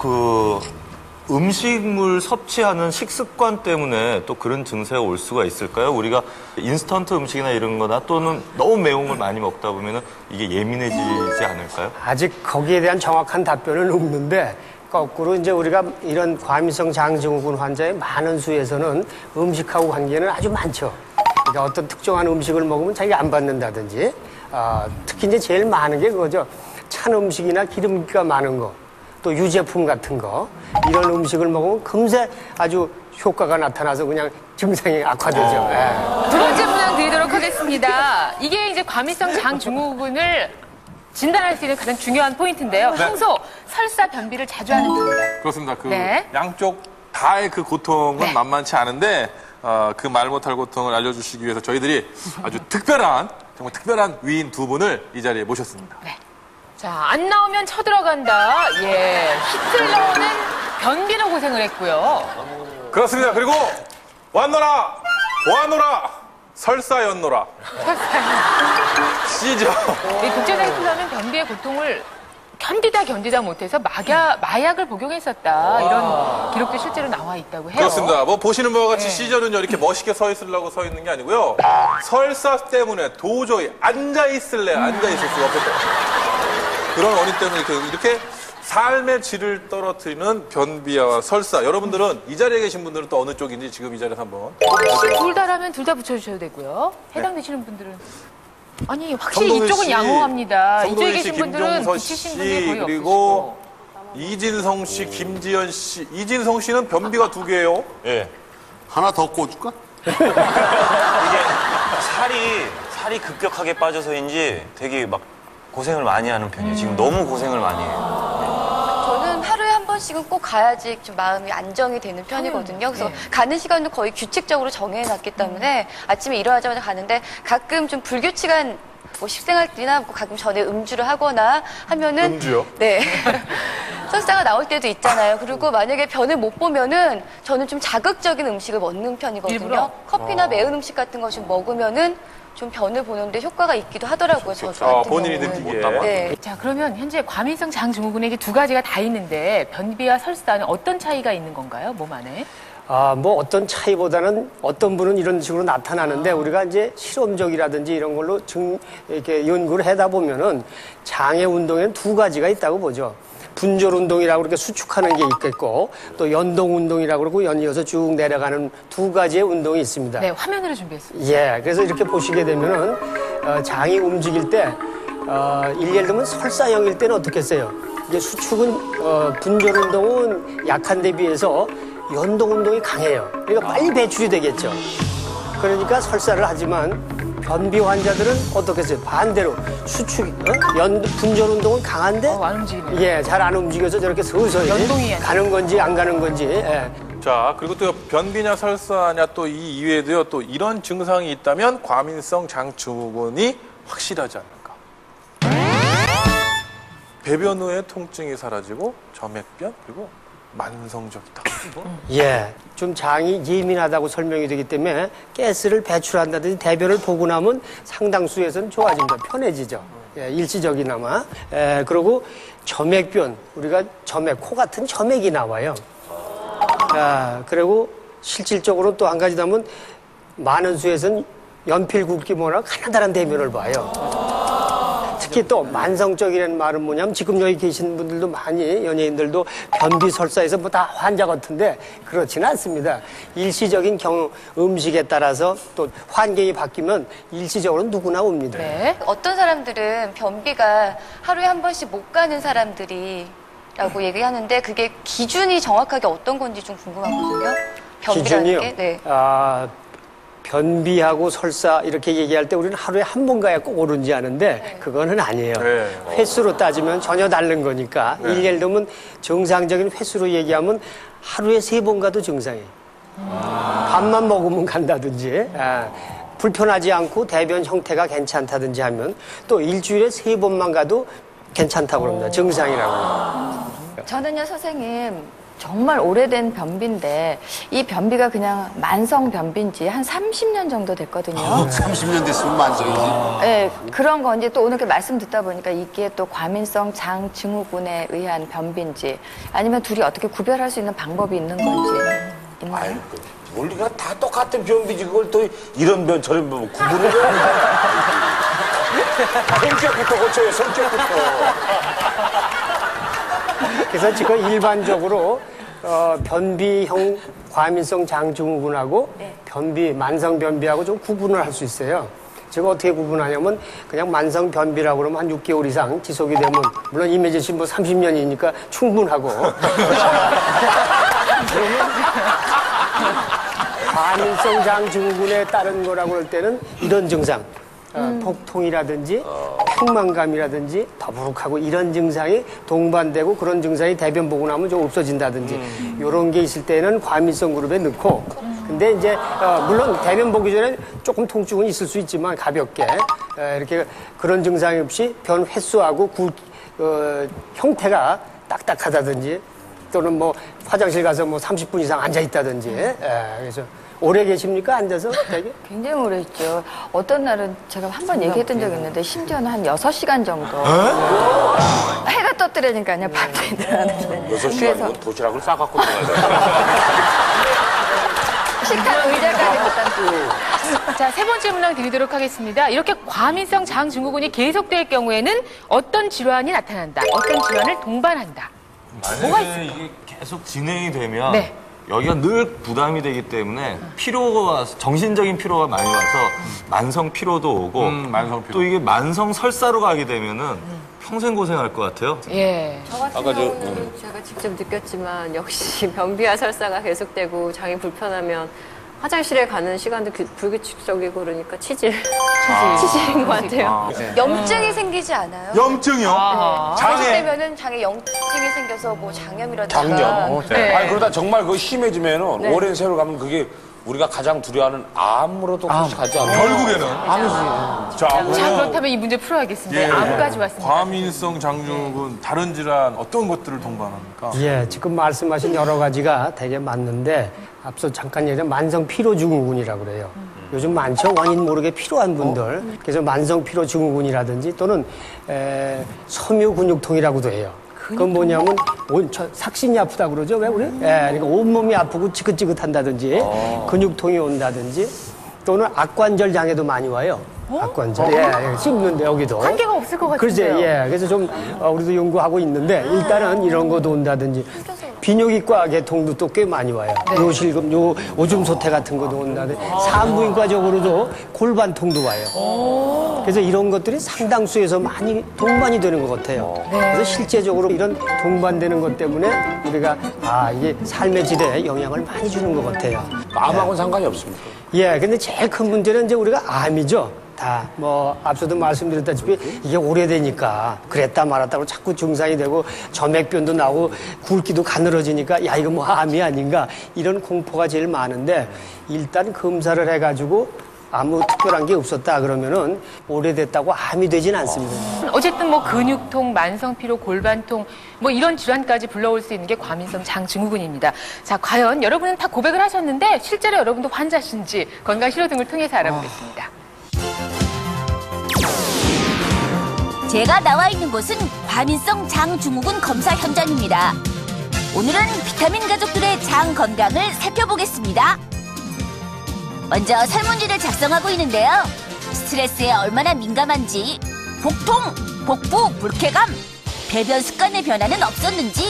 그 음식물 섭취하는 식습관 때문에 또 그런 증세가 올 수가 있을까요? 우리가 인스턴트 음식이나 이런 거나 또는 너무 매운 걸 많이 먹다 보면 이게 예민해지지 않을까요? 아직 거기에 대한 정확한 답변은 없는데 거꾸로 이제 우리가 이런 과민성 장증후군 환자의 많은 수에서는 음식하고 관계는 아주 많죠. 그러니까 어떤 특정한 음식을 먹으면 자기가 안 받는다든지 특히 이제 제일 많은 게 그거죠. 찬 음식이나 기름기가 많은 거, 또 유제품 같은 거 이런 음식을 먹으면 금세 아주 효과가 나타나서 그냥 증상이 악화되죠. 두 번째 문항 드리도록 하겠습니다. 이게 이제 과민성 장증후군을 진단할 수 있는 가장 중요한 포인트인데요. 평소 설사, 변비를 자주 하는 편이에요. 그렇습니다. 양쪽 다의 그 고통은 만만치 않은데 그 말 못할 고통을 알려주시기 위해서 저희들이 아주 정말 특별한 위인 두 분을 이 자리에 모셨습니다. 네. 자, 안 나오면 쳐들어간다. 예. 히틀러는 변비로 고생을 했고요. 그렇습니다. 그리고 왔노라 설사였노라. 시죠. 이 독재자 히틀러는 변비의 고통을 견디다 못해서 마약을 복용했었다. 이런 기록도 실제로 나와 있다고 해요. 그렇습니다. 뭐 보시는 바와 같이 시절은요 이렇게 멋있게 서 있으려고 서 있는 게 아니고요. 설사 때문에 도저히 앉아 있을 수가 없었던 그런 원인 때문에 이렇게 삶의 질을 떨어뜨리는 변비와 설사. 여러분들은 이 자리에 계신 분들은 또 어느 쪽인지 지금 이 자리에서 한번. 혹시 둘 다라면 둘 다 붙여주셔도 되고요. 해당되시는 분들은. 아니, 확실히 이쪽은 씨, 양호합니다. 이쪽에 계신 씨, 분들은 김종서 붙이신 분이 거의 그리고 없으시고. 이진성 씨, 김지연 씨. 이진성 씨는 변비가 2개예요. 예. 하나 더 꽂을까? 이게 살이 급격하게 빠져서인지 되게 막 고생을 많이 하는 편이에요. 지금 너무 고생을 많이 해요. 저는 하루에 한 번씩은 꼭 가야지 좀 마음이 안정이 되는 편이거든요. 그래서 가는 시간도 거의 규칙적으로 정해놨기 때문에 아침에 일어나자마자 가는데 가끔 좀 불규칙한 뭐 식생활들이나 가끔 전에 음주를 하거나 하면은 음주요? 네. 설사가 나올 때도 있잖아요. 그리고 만약에 변을 못 보면은 저는 좀 자극적인 음식을 먹는 편이거든요. 일부러? 커피나 매운 음식 같은 거 좀 먹으면은 좀 변을 보는데 효과가 있기도 하더라고요. 저 같은 본인이 경우는. 느끼기에. 네. 자, 그러면 현재 과민성 장증후군에 이제 두 가지가 다 있는데 변비와 설사는 어떤 차이가 있는 건가요? 몸 안에? 뭐 어떤 차이보다는 어떤 분은 이런 식으로 나타나는데 우리가 이제 실험적이라든지 이런 걸로 이렇게 연구를 하다 보면은 장의 운동에는 두 가지가 있다고 보죠. 분절 운동이라고 그렇게 수축하는 게 있겠고 또 연동 운동이라고 그러고 연이어서 쭉 내려가는 두 가지의 운동이 있습니다. 네, 화면으로 준비했습니다. 예, 그래서 이렇게 보시게 되면은 장이 움직일 때 예를 들면 설사형일 때는 어떻겠어요? 이제 수축은 분절 운동은 약한 데 비해서 연동 운동이 강해요. 그러니까 빨리 배출이 되겠죠. 그러니까 설사를 하지만 변비 환자들은 어떻겠어요? 반대로 분절 운동은 강한데 안 움직이네요. 예, 잘 안 움직여서 저렇게 서서히 연동이 가는 건지 안 가는 건지. 예. 자, 그리고 또 변비냐 설사냐 또 이 이외에도요 또 이런 증상이 있다면 과민성 장증후군이 확실하지 않을까. 배변 후에 통증이 사라지고 점액변 그리고 만성적이다. 예, 좀 장이 예민하다고 설명이 되기 때문에 가스를 배출한다든지 대변을 보고 나면 상당수에서는 좋아집니다. 편해지죠. 예, 일시적이나마. 그리고 점액변, 우리가 코 같은 점액이 나와요. 그리고 실질적으로 또 한 가지 나면 많은 수에서는 연필 굵기모나 가느다란 대변을 봐요. 특히 또 만성적이라는 말은 뭐냐면 지금 여기 계신 분들도 많이 연예인들도 변비 설사해서 뭐 다 환자 같은데 그렇지는 않습니다. 일시적인 음식에 따라서 또 환경이 바뀌면 일시적으로 누구나 옵니다. 네. 어떤 사람들은 변비가 하루에 한 번씩 못 가는 사람들이라고 얘기하는데 그게 기준이 정확하게 어떤 건지 좀 궁금하거든요. 변비라는 기준이요? 게. 네. 변비하고 설사 이렇게 얘기할 때 우리는 하루에 한 번 가야 꼭 오른지 아는데 그거는 아니에요. 네. 횟수로 따지면 전혀 다른 거니까. 예를 들면 정상적인 횟수로 얘기하면 하루에 3번 가도 정상이에요. 밥만 먹으면 간다든지 불편하지 않고 대변 형태가 괜찮다든지 하면 또 일주일에 3번만 가도 괜찮다고 합니다. 정상이라고. 저는요, 선생님, 정말 오래된 변비인데 이 변비가 그냥 만성 변비인지 한 30년 정도 됐거든요. 30년 됐으면 만성이지. 네, 그런 건지 또 오늘 말씀 듣다 보니까 이게 또 과민성 장 증후군에 의한 변비인지 아니면 둘이 어떻게 구별할 수 있는 방법이 있는 건지 있나요? 아유, 원리가 다 똑같은 변비지 그걸 또 이런 변 저런 변 구분을 성격부터 고쳐요. 성격부터. 그래서 지금 일반적으로 변비형 과민성 장증후군하고 변비, 만성 변비하고 좀 구분을 할 수 있어요. 제가 어떻게 구분하냐면 그냥 만성 변비라고 그러면 한 6개월 이상 지속이 되면 물론 임혜진 씨 뭐 30년이니까 충분하고 과민성 장증후군에 따른 거라고 할 때는 이런 증상 복통이라든지 평만감이라든지 더부룩하고 이런 증상이 동반되고 그런 증상이 대변 보고 나면 좀 없어진다든지 이런 게 있을 때는 과민성 그룹에 넣고 근데 이제 물론 대변 보기 전에 조금 통증은 있을 수 있지만 가볍게 이렇게 그런 증상이 없이 변 횟수하고 형태가 딱딱하다든지 또는 뭐 화장실 가서 뭐 30분 이상 앉아 있다든지 그래서 오래 계십니까? 앉아서 되게? 굉장히 오래 있죠. 어떤 날은 제가 한 번 얘기했던 적이 있는데 심지어는 한 6시간 정도. 해가 떴더라니까요. 밤에 들어가는데. 6시간이면 도시락을 싸갖고 들어가야 돼. 식탁 의자까지 갖다 놓고. 자, 세 번째 문항 드리도록 하겠습니다. 이렇게 과민성 장증후군이 계속될 경우에는 어떤 질환이 나타난다. 어떤 질환을 동반한다. 뭐가 만약에 이게 계속 진행이 되면 네. 여기가 늘 부담이 되기 때문에 피로가 와서 정신적인 피로가 많이 와서 만성 피로도 오고 만성 피로. 또 이게 만성 설사로 가게 되면은 평생 고생할 것 같아요. 예. 저 같은 경우는 제가 직접 느꼈지만 역시 변비와 설사가 계속되고 장이 불편하면 화장실에 가는 시간도 불규칙적이고 그러니까 치질인 것 같아요. 염증이 생기지 않아요? 염증이요? 장에 장에 염증이 생겨서 뭐 장염이라든가 장염. 네. 아니 그러다 정말 그거 심해지면은 오랜 세월 가면 그게 우리가 가장 두려워하는 암으로도 혹시 가지 않아요? 결국에는. 자, 그렇다면 이 문제 풀어야겠습니다. 암까지 왔습니다. 과민성 장증후군 다른 질환 어떤 것들을 동반합니까? 예, 지금 말씀하신 여러 가지가 되게 맞는데 앞서 잠깐 얘기한 만성 피로 증후군이라고 그래요. 요즘 많죠. 원인 모르게 피로한 분들. 그래서 만성 피로 증후군이라든지 또는 섬유 근육통이라고도 해요. 그건 뭐냐면 삭신이 아프다 그러죠. 왜 우리? 그러니까 온몸이 아프고 지긋지긋한다든지 근육통이 온다든지 또는 악관절 장애도 많이 와요. 악관절. 씹는데 여기도. 한계가 없을 것 그렇지. 같은데요. 그래서 좀 우리도 연구하고 있는데 일단은 이런 것도 온다든지 비뇨기과 계통도 또 꽤 많이 와요. 요실금, 오줌 소태 같은 것도 온다든지 산부인과적으로도 골반통도 와요. 그래서 이런 것들이 상당수에서 많이 동반이 되는 것 같아요. 그래서 실제적으로 이런 동반되는 것 때문에 우리가 이게 삶의 질에 영향을 많이 주는 것 같아요. 암하고는 상관이 없습니까? 근데 제일 큰 문제는 이제 우리가 암이죠. 앞서도 말씀드렸다시피 이게 오래되니까 그랬다 말았다고 자꾸 증상이 되고 점액변도 나고 굵기도 가늘어지니까 야, 이거 뭐 암이 아닌가 이런 공포가 제일 많은데 일단 검사를 해가지고 아무 특별한 게 없었다 그러면은 오래됐다고 암이 되진 않습니다. 어쨌든 뭐 근육통, 만성피로, 골반통 뭐 이런 질환까지 불러올 수 있는 게 과민성 장증후군입니다. 자, 과연 여러분은 다 고백을 하셨는데 실제로 여러분도 환자신지 건강실효 등을 통해서 알아보겠습니다. 제가 나와 있는 곳은 과민성 장증후군 검사 현장입니다. 오늘은 비타민 가족들의 장 건강을 살펴보겠습니다. 먼저 설문지를 작성하고 있는데요. 스트레스에 얼마나 민감한지, 복통, 복부, 불쾌감, 배변 습관의 변화는 없었는지